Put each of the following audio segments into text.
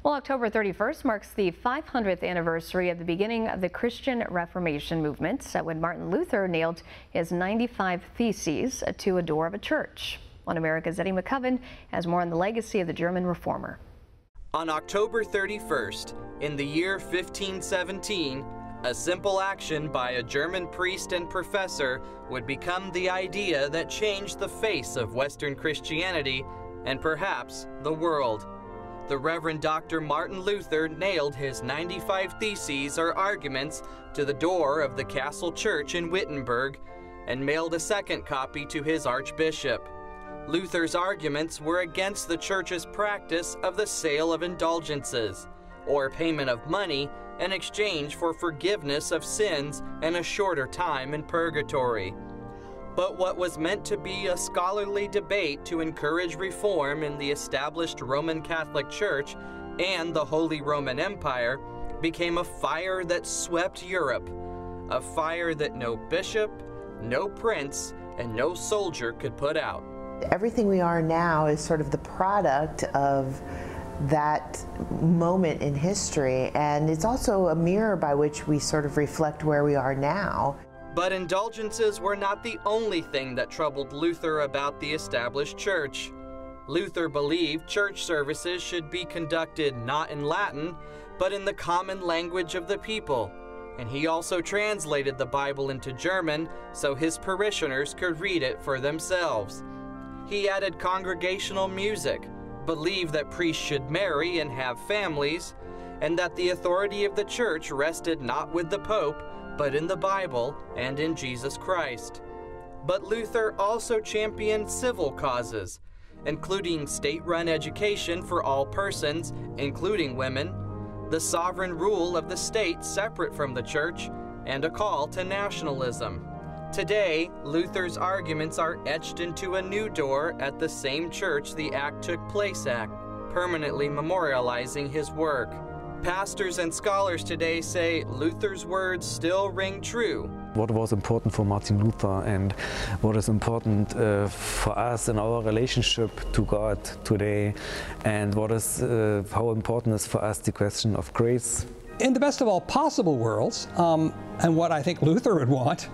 Well, October 31st marks the 500th anniversary of the beginning of the Christian Reformation movement, when Martin Luther nailed his 95 Theses to a door of a church. One America's Eddie McCoven has more on the legacy of the German reformer. On October 31st, in the year 1517, a simple action by a German priest and professor would become the idea that changed the face of Western Christianity and perhaps the world. The Reverend Dr. Martin Luther nailed his 95 Theses or arguments to the door of the Castle Church in Wittenberg and mailed a second copy to his archbishop. Luther's arguments were against the church's practice of the sale of indulgences, or payment of money in exchange for forgiveness of sins and a shorter time in purgatory. But what was meant to be a scholarly debate to encourage reform in the established Roman Catholic Church and the Holy Roman Empire became a fire that swept Europe, a fire that no bishop, no prince, and no soldier could put out. Everything we are now is sort of the product of that moment in history, and it's also a mirror by which we sort of reflect where we are now. But indulgences were not the only thing that troubled Luther about the established church. Luther believed church services should be conducted not in Latin, but in the common language of the people, and he also translated the Bible into German so his parishioners could read it for themselves. He added congregational music, believed that priests should marry and have families, and that the authority of the church rested not with the Pope, but in the Bible and in Jesus Christ. But Luther also championed civil causes, including state-run education for all persons, including women, the sovereign rule of the state separate from the church, and a call to nationalism. Today, Luther's arguments are etched into a new door at the same church the act took place at, permanently memorializing his work. Pastors and scholars today say Luther's words still ring true. What was important for Martin Luther and what is important for us in our relationship to God today, and what is how important is for us the question of grace. In the best of all possible worlds, and what I think Luther would want,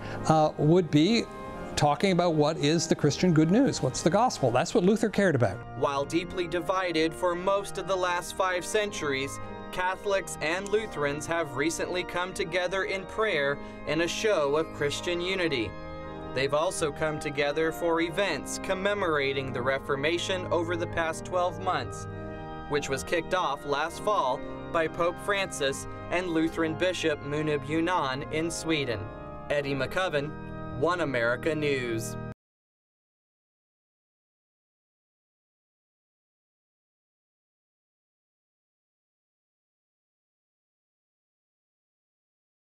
would be talking about what is the Christian good news, what's the gospel. That's what Luther cared about. While deeply divided for most of the last 5 centuries, Catholics and Lutherans have recently come together in prayer in a show of Christian unity. They've also come together for events commemorating the Reformation over the past 12 months, which was kicked off last fall by Pope Francis and Lutheran Bishop Munib Yunan in Sweden. Eddie McCoven, One America News.